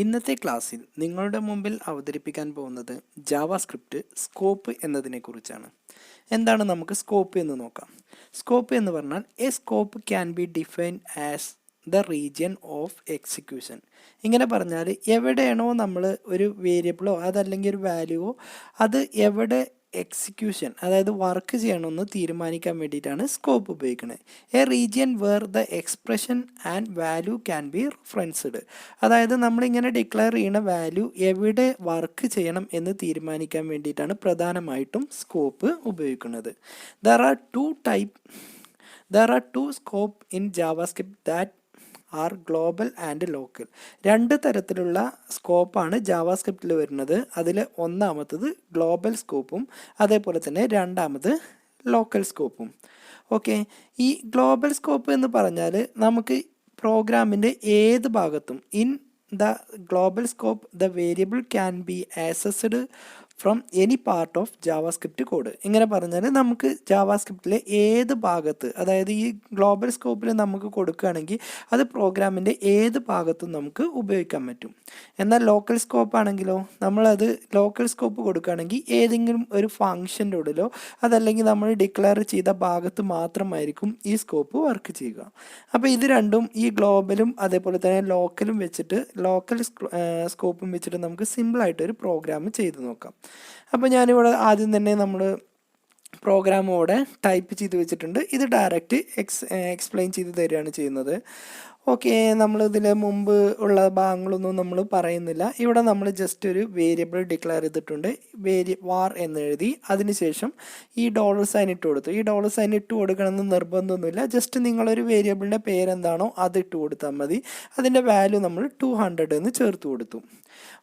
ഇന്നത്തെ ക്ലാസ്സിൽ നിങ്ങളുടെ മുമ്പിൽ അവതരിപ്പിക്കാൻ പോകുന്നത് ജാവാസ്ക്രിപ്റ്റ് സ്കോപ്പ് എന്നതിനെക്കുറിച്ചാണ്. എന്താണ് നമുക്ക് സ്കോപ്പ് എന്ന് നോക്കാം. സ്കോപ്പ് എന്ന് പറഞ്ഞാൽ A scope can be defined as the region of execution. ഇങ്ങനെ പറഞ്ഞാൽ എവിടെയാണോ നമ്മൾ ഒരു വേരിയബിളോ അതല്ലെങ്കിൽ ഒരു വാല്യൂവോ അത് എവിടെ എക്സിക്യൂഷൻ അതായത് വർക്ക് ചെയ്യണമെന്ന് തീരുമാനിക്കാൻ വേണ്ടിയിട്ടാണ് സ്കോപ്പ് ഉപയോഗിക്കുന്നത്. A region where the expression and value can be referenced. അതായത് നമ്മളിങ്ങനെ ഡിക്ലെയർ ചെയ്യുന്ന വാല്യൂ എവിടെ വർക്ക് ചെയ്യണം എന്ന് തീരുമാനിക്കാൻ വേണ്ടിയിട്ടാണ് പ്രധാനമായിട്ടും സ്കോപ്പ് ഉപയോഗിക്കുന്നത്. There are two scope in JavaScript that are global and local. രണ്ട് തരത്തിലുള്ള സ്കോപ്പാണ് ജാവാസ്ക്രിപ്റ്റിൽ വരുന്നത്. അതിൽ ഒന്നാമത്തത് ഗ്ലോബൽ സ്കോപ്പും അതേപോലെ തന്നെ രണ്ടാമത് ലോക്കൽ സ്കോപ്പും. ഓക്കെ, ഈ ഗ്ലോബൽ സ്കോപ്പ് എന്ന് പറഞ്ഞാൽ നമുക്ക് പ്രോഗ്രാമിൻ്റെ ഏത് ഭാഗത്തും in the global scope the variable can be accessed from any part of JavaScript code. ഇങ്ങനെ പറഞ്ഞാൽ നമുക്ക് ജാവാസ്ക്രിപ്റ്റിലെ ഏത് ഭാഗത്ത്, അതായത് ഈ ഗ്ലോബൽ സ്കോപ്പിൽ നമുക്ക് കൊടുക്കുകയാണെങ്കിൽ അത് പ്രോഗ്രാമിൻ്റെ ഏത് ഭാഗത്തും നമുക്ക് ഉപയോഗിക്കാൻ പറ്റും. എന്നാൽ ലോക്കൽ സ്കോപ്പ് ആണെങ്കിലോ, നമ്മളത് ലോക്കൽ സ്കോപ്പ് കൊടുക്കുകയാണെങ്കിൽ ഏതെങ്കിലും ഒരു ഫംഗ്ഷൻ്റെ ഉള്ളിലോ അതല്ലെങ്കിൽ നമ്മൾ ഡിക്ലെയർ ചെയ്ത ഭാഗത്ത് മാത്രമായിരിക്കും ഈ സ്കോപ്പ് വർക്ക് ചെയ്യുക. അപ്പോൾ ഇത് രണ്ടും, ഈ ഗ്ലോബലും അതേപോലെ തന്നെ ലോക്കലും വെച്ചിട്ട്, ലോക്കൽ സ്കോപ്പും വെച്ചിട്ട് നമുക്ക് സിമ്പിളായിട്ടൊരു പ്രോഗ്രാം ചെയ്ത് നോക്കാം. അപ്പോൾ ഞാനിവിടെ ആദ്യം തന്നെ നമ്മൾ പ്രോഗ്രാമോടെ ടൈപ്പ് ചെയ്ത് വെച്ചിട്ടുണ്ട്. ഇത് ഡയറക്റ്റ് എക്സ്പ്ലെയിൻ ചെയ്ത് തരികയാണ് ചെയ്യുന്നത്. ഓക്കെ, നമ്മളിതിൽ മുമ്പ് ഉള്ള ഭാഗങ്ങളൊന്നും നമ്മൾ പറയുന്നില്ല. ഇവിടെ നമ്മൾ ജസ്റ്റ് ഒരു വേരിയബിൾ ഡിക്ലെയർ ചെയ്തിട്ടുണ്ട്, വാർ എന്നെഴുതി. അതിനുശേഷം ഈ $സൈൻ ഇട്ട് കൊടുത്തു. ഈ $സൈൻ ഇട്ട് കൊടുക്കണമെന്ന് നിർബന്ധമൊന്നുമില്ല. ജസ്റ്റ് നിങ്ങളൊരു വേരിയബിളിൻ്റെ പേരെന്താണോ അത് ഇട്ട് കൊടുത്താൽ മതി. അതിൻ്റെ വാല്യൂ നമ്മൾ 200 എന്ന് ചേർത്ത് കൊടുത്തു.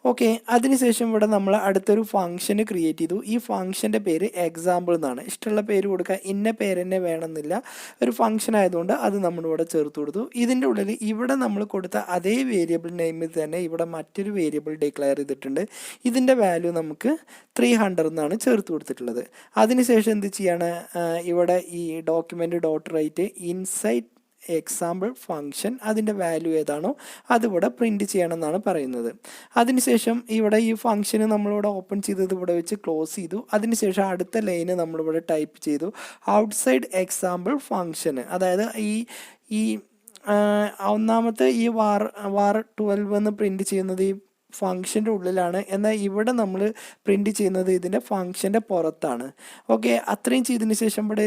ഓക്കെ, അതിനുശേഷം ഇവിടെ നമ്മൾ അടുത്തൊരു ഫംഗ്ഷന് ക്രിയേറ്റ് ചെയ്തു. ഈ ഫംഗ്ഷൻ്റെ പേര് എക്സാമ്പിൾ എന്നാണ്. ഇഷ്ടമുള്ള പേര് കൊടുക്കുക, ഇന്ന പേര് തന്നെ വേണമെന്നില്ല. ഒരു ഫംഗ്ഷൻ ആയതുകൊണ്ട് അത് നമ്മളിവിടെ ചേർത്ത് കൊടുത്തു. ഇതിൻ്റെ ഉള്ളിൽ ഇവിടെ നമ്മൾ കൊടുത്ത അതേ വേരിയബിൾ നെയിമിൽ തന്നെ ഇവിടെ മറ്റൊരു വേരിയബിൾ ഡിക്ലെയർ ചെയ്തിട്ടുണ്ട്. ഇതിൻ്റെ വാല്യൂ നമുക്ക് 300 എന്നാണ് ചേർത്ത് കൊടുത്തിട്ടുള്ളത്. അതിനുശേഷം എന്ത് ചെയ്യാണ്, ഇവിടെ ഈ document.write ഇൻസൈഡ് എക്സാമ്പിൾ ഫംഗ്ഷൻ, അതിൻ്റെ വാല്യൂ ഏതാണോ അതിവിടെ പ്രിൻറ്റ് ചെയ്യണം എന്നാണ് പറയുന്നത്. അതിനുശേഷം ഇവിടെ ഈ ഫംഗ്ഷന് നമ്മളിവിടെ ഓപ്പൺ ചെയ്തത് ഇവിടെ വെച്ച് ക്ലോസ് ചെയ്തു. അതിനുശേഷം അടുത്ത ലൈന് നമ്മളിവിടെ ടൈപ്പ് ചെയ്തു ഔട്ട്സൈഡ് എക്സാമ്പിൾ ഫംഗ്ഷന്. അതായത് ഈ ഒന്നാമത്തെ ഈ വാർ 12 എന്ന് പ്രിൻറ്റ് ചെയ്യുന്നത് ഈ ഫംഗ്ഷൻ്റെ ഉള്ളിലാണ്. എന്നാൽ ഇവിടെ നമ്മൾ പ്രിൻറ്റ് ചെയ്യുന്നത് ഇതിൻ്റെ ഫംഗ്ഷൻ്റെ പുറത്താണ്. ഓക്കെ, അത്രയും ചെയ്തതിന് ശേഷം ഇവിടെ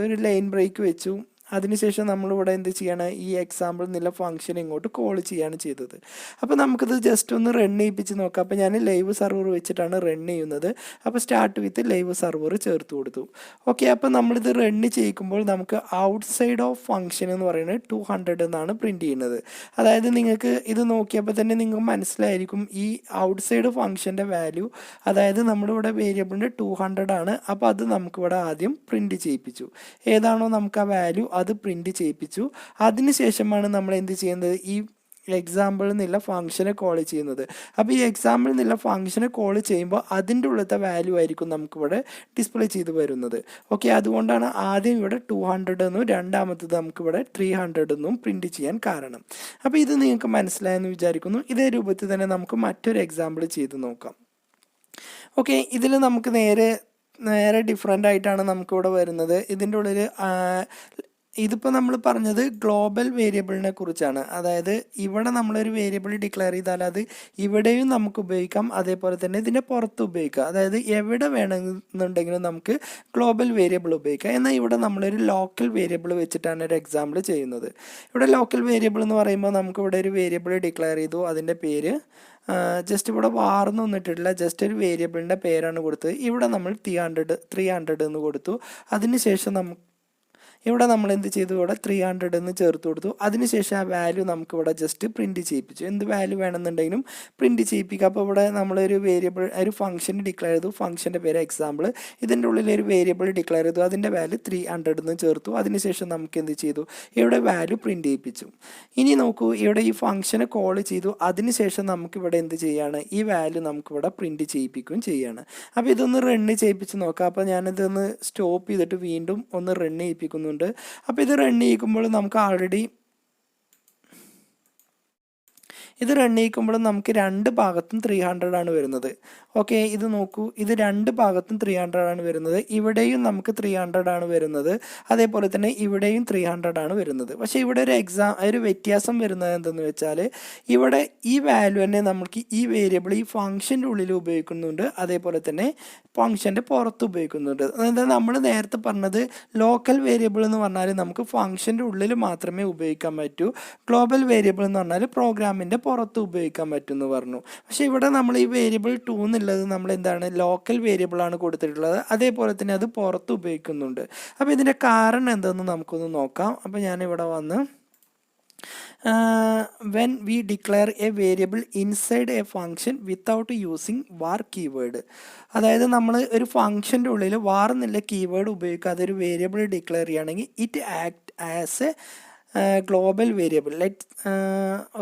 ഒരു ലൈൻ ബ്രേക്ക് വെച്ചു. അതിനുശേഷം നമ്മളിവിടെ എന്ത് ചെയ്യണം, ഈ എക്സാമ്പിൾ എന്നുള്ള ഫംഗ്ഷൻ ഇങ്ങോട്ട് കോൾ ചെയ്യാണ് ചെയ്തത്. അപ്പോൾ നമുക്കിത് ജസ്റ്റ് ഒന്ന് റൺ ചെയ്യിപ്പിച്ച് നോക്കാം. അപ്പോൾ ഞാൻ ലൈവ് സെർവർ വെച്ചിട്ടാണ് റൺ ചെയ്യുന്നത്. അപ്പോൾ സ്റ്റാർട്ട് വിത്ത് ലൈവ് സെർവർ ചേർത്ത് കൊടുത്തു. ഓക്കെ, അപ്പോൾ നമ്മളിത് റൺ ചെയ്യിക്കുമ്പോൾ നമുക്ക് ഔട്ട്സൈഡ് ഓഫ് ഫംഗ്ഷൻ എന്ന് പറയുന്നത് 200 എന്നാണ് പ്രിൻറ്റ് ചെയ്യുന്നത്. അതായത് നിങ്ങൾക്ക് ഇത് നോക്കിയപ്പോൾ തന്നെ നിങ്ങൾക്ക് മനസ്സിലായിരിക്കും ഈ ഔട്ട്സൈഡ് ഫംഗ്ഷൻ്റെ വാല്യൂ, അതായത് നമ്മളിവിടെ വേരിയബിളിൻ്റെ 200 ആണ്. അപ്പോൾ അത് നമുക്കിവിടെ ആദ്യം പ്രിൻറ്റ് ചെയ്യിപ്പിച്ചു. ഏതാണോ നമുക്ക് ആ വാല്യൂ അത് പ്രിൻറ്റ് ചെയ്യിപ്പിച്ചു. അതിനുശേഷമാണ് നമ്മൾ എന്ത് ചെയ്യുന്നത്, ഈ എക്സാമ്പിൾ എന്നുള്ള ഫംഗ്ഷനെ കോൾ ചെയ്യുന്നത്. അപ്പോൾ ഈ എക്സാമ്പിൾ എന്നുള്ള ഫംഗ്ഷനെ കോൾ ചെയ്യുമ്പോൾ അതിൻ്റെ ഉള്ളത്തെ വാല്യൂ ആയിരിക്കും നമുക്കിവിടെ ഡിസ്പ്ലേ ചെയ്ത് വരുന്നത്. ഓക്കെ, അതുകൊണ്ടാണ് ആദ്യം ഇവിടെ 200 എന്നും രണ്ടാമത്തത് നമുക്കിവിടെ 300 എന്നും പ്രിൻറ്റ് ചെയ്യാൻ കാരണം. അപ്പോൾ ഇത് നിങ്ങൾക്ക് മനസ്സിലായെന്ന് വിചാരിക്കുന്നു. ഇതേ രൂപത്തിൽ തന്നെ നമുക്ക് മറ്റൊരു എക്സാമ്പിൾ ചെയ്ത് നോക്കാം. ഓക്കെ, ഇതിൽ നമുക്ക് നേരെ ഡിഫറെൻ്റ് ആയിട്ടാണ് നമുക്കിവിടെ വരുന്നത്. ഇതിൻ്റെ ഉള്ളിൽ ഇതിപ്പോൾ നമ്മൾ പറഞ്ഞത് ഗ്ലോബൽ വേരിയബിളിനെ കുറിച്ചാണ്. അതായത് ഇവിടെ നമ്മളൊരു വേരിയബിൾ ഡിക്ലെയർ ചെയ്താൽ അത് ഇവിടെയും നമുക്ക് ഉപയോഗിക്കാം, അതേപോലെ തന്നെ ഇതിൻ്റെ പുറത്ത് ഉപയോഗിക്കാം. അതായത് എവിടെ വേണമെന്നുണ്ടെങ്കിലും നമുക്ക് ഗ്ലോബൽ വേരിയബിൾ ഉപയോഗിക്കാം. എന്നാൽ ഇവിടെ നമ്മളൊരു ലോക്കൽ വേരിയബിൾ വെച്ചിട്ടാണ് ഒരു എക്സാമ്പിൾ ചെയ്യുന്നത്. ഇവിടെ ലോക്കൽ വേരിയബിൾ എന്ന് പറയുമ്പോൾ നമുക്കിവിടെ ഒരു വേരിയബിൾ ഡിക്ലെയർ ചെയ്തു. അതിൻ്റെ പേര് ജസ്റ്റ് ഇവിടെ വാർന്ന് വന്നിട്ടില്ല, ജസ്റ്റ് ഒരു വേരിയബിളിൻ്റെ പേരാണ് കൊടുത്തത്. ഇവിടെ നമ്മൾ 300 എന്ന് കൊടുത്തു. അതിനുശേഷം ഇവിടെ നമ്മൾ എന്ത് ചെയ്തു, ഇവിടെ 300 എന്ന് ചേർത്ത് കൊടുത്തു. അതിനുശേഷം ആ വാല്യൂ നമുക്കിവിടെ ജസ്റ്റ് പ്രിൻറ്റ് ചെയ്യിപ്പിച്ചു. എന്ത് വാല്യൂ വേണമെന്നുണ്ടെങ്കിലും പ്രിൻറ്റ് ചെയ്യിപ്പിക്കുക. അപ്പോൾ ഇവിടെ നമ്മളൊരു വേരിയബിൾ, ഒരു ഫംഗ്ഷൻ ഡിക്ലെയർ ചെയ്തു. ഫംഗ്ഷൻ്റെ പേര് എക്സാമ്പിൾ. ഇതിൻ്റെ ഉള്ളിൽ ഒരു വേരിയബിൾ ഡിക്ലെയർ ചെയ്തു. അതിൻ്റെ വാല്യൂ 300 എന്ന് ചേർത്തു. അതിനുശേഷം നമുക്ക് എന്ത് ചെയ്തു, ഇവിടെ വാല്യൂ പ്രിൻറ്റ് ചെയ്യിപ്പിച്ചു. ഇനി നോക്കൂ, ഇവിടെ ഈ ഫംഗ്ഷനെ കോൾ ചെയ്തു. അതിനുശേഷം നമുക്കിവിടെ എന്ത് ചെയ്യാണ്, ഈ വാല്യൂ നമുക്കിവിടെ പ്രിൻറ്റ് ചെയ്യിപ്പിക്കുകയും ചെയ്യാണ്. അപ്പോൾ ഇതൊന്ന് റണ്ണ് ചെയ്യിപ്പിച്ച് നോക്കാം. അപ്പോൾ ഞാനിതൊന്ന് സ്റ്റോപ്പ് ചെയ്തിട്ട് വീണ്ടും ഒന്ന് റണ്ണ് ചെയ്യിപ്പിക്കുന്നു. അപ്പോൾ ഇത് റൺ ചെയ്യിക്കുമ്പോൾ നമുക്ക് ആൾറെഡി ഇത് റൺ ചെയ്യിക്കുമ്പോഴും നമുക്ക് രണ്ട് ഭാഗത്തും 300 ആണ് വരുന്നത്. ഓക്കെ, ഇത് നോക്കൂ, ഇത് രണ്ട് ഭാഗത്തും 300 ആണ് വരുന്നത്. ഇവിടെയും നമുക്ക് 300 ആണ് വരുന്നത്, അതേപോലെ തന്നെ ഇവിടെയും 300 ആണ് വരുന്നത്. പക്ഷേ ഇവിടെ ഒരു വ്യത്യാസം വരുന്നത് എന്തെന്ന് വെച്ചാൽ ഇവിടെ ഈ വാല്യൂ തന്നെ നമുക്ക് ഈ വേരിയബിൾ ഈ ഫംഗ്ഷൻ്റെ ഉള്ളിൽ ഉപയോഗിക്കുന്നുണ്ട്, അതേപോലെ തന്നെ ഫംഗ്ഷൻ്റെ പുറത്ത് ഉപയോഗിക്കുന്നുണ്ട്. അതായത് നമ്മൾ നേരത്തെ പറഞ്ഞത് ലോക്കൽ വേരിയബിൾ എന്ന് പറഞ്ഞാൽ നമുക്ക് ഫംഗ്ഷൻ്റെ ഉള്ളിൽ മാത്രമേ ഉപയോഗിക്കാൻ പറ്റൂ, ഗ്ലോബൽ വേരിയബിൾ എന്ന് പറഞ്ഞാൽ പ്രോഗ്രാമിൻ്റെ പുറത്ത് ഉപയോഗിക്കാൻ പറ്റും എന്ന് പറഞ്ഞു. പക്ഷേ ഇവിടെ നമ്മൾ ഈ വേരിയബിൾ 2 എന്നുള്ളത് നമ്മൾ എന്താണ് ലോക്കൽ വേരിയബിൾ ആണ് കൊടുത്തിട്ടുള്ളത്, അതേപോലെ തന്നെ അത് പുറത്ത് ഉപയോഗിക്കുന്നുണ്ട്. അപ്പോൾ ഇതിൻ്റെ കാരണം എന്തെന്ന് നമുക്കൊന്ന് നോക്കാം. അപ്പോൾ ഞാനിവിടെ വന്ന് when we declare a variable inside a function without using var keyword, അതായത് നമ്മൾ ഒരു ഫംഗ്ഷൻ്റെ ഉള്ളിൽ var എന്നുള്ള കീവേഡ് ഉപയോഗിക്കാതെ ഒരു വേരിയബിൾ ഡിക്ലെയർ ചെയ്യുകയാണെങ്കിൽ it act as A global variable.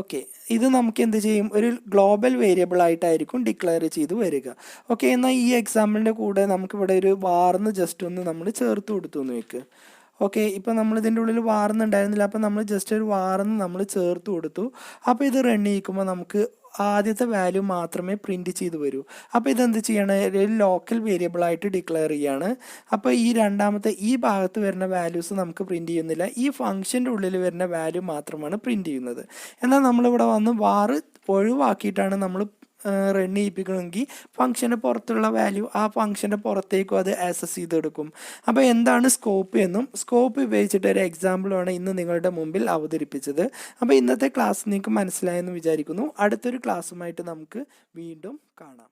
Okay, ഇത് നമുക്ക് എന്ത് ചെയ്യും, ഒരു ഗ്ലോബൽ വേരിയബിൾ ആയിട്ടായിരിക്കും ഡിക്ലെയർ ചെയ്ത് വരിക. ഓക്കെ, എന്നാൽ ഈ എക്സാമ്പിളിൻ്റെ കൂടെ നമുക്കിവിടെ ഒരു വാർന്ന് ജസ്റ്റ് ഒന്ന് നമ്മൾ ചേർത്ത് കൊടുത്തു എന്ന് വെക്കുക. ഓക്കെ, ഇപ്പം നമ്മൾ ഇതിൻ്റെ ഉള്ളിൽ വാർന്നുണ്ടായിരുന്നില്ല, അപ്പം നമ്മൾ ജസ്റ്റ് ഒരു വാർന്ന് നമ്മൾ ചേർത്ത് കൊടുത്തു. അപ്പോൾ ഇത് റൺ ചെയ്യിക്കുമ്പോൾ നമുക്ക് ആദ്യത്തെ വാല്യൂ മാത്രമേ പ്രിൻറ്റ് ചെയ്ത് വരൂ. അപ്പോൾ ഇതെന്ത് ചെയ്യണം, ഒരു ലോക്കൽ വേരിയബിൾ ആയിട്ട് ഡിക്ലെയർ ചെയ്യാണ്. അപ്പോൾ ഈ രണ്ടാമത്തെ ഈ ഭാഗത്ത് വരുന്ന വാല്യൂസ് നമുക്ക് പ്രിൻറ്റ് ചെയ്യുന്നില്ല, ഈ ഫംഗ്ഷൻ്റെ ഉള്ളിൽ വരുന്ന വാല്യൂ മാത്രമാണ് പ്രിൻറ്റ് ചെയ്യുന്നത്. എന്നാൽ നമ്മളിവിടെ വന്ന് വാർ ഒഴിവാക്കിയിട്ടാണ് നമ്മൾ റൺ ചെയ്യിപ്പിക്കണമെങ്കിൽ ഫംഗ്ഷൻ്റെ പുറത്തുള്ള വാല്യൂ ആ ഫംഗ്ഷൻ്റെ പുറത്തേക്കും അത് ആക്സസ് ചെയ്തെടുക്കും. അപ്പോൾ എന്താണ് സ്കോപ്പ് എന്നും സ്കോപ്പ് ഉപയോഗിച്ചിട്ട് ഒരു എക്സാമ്പിളാണ് ഇന്ന് നിങ്ങളുടെ മുമ്പിൽ അവതരിപ്പിച്ചത്. അപ്പോൾ ഇന്നത്തെ ക്ലാസ് നിങ്ങൾക്ക് മനസ്സിലായെന്ന് വിചാരിക്കുന്നു. അടുത്തൊരു ക്ലാസ്സുമായിട്ട് നമുക്ക് വീണ്ടും കാണാം.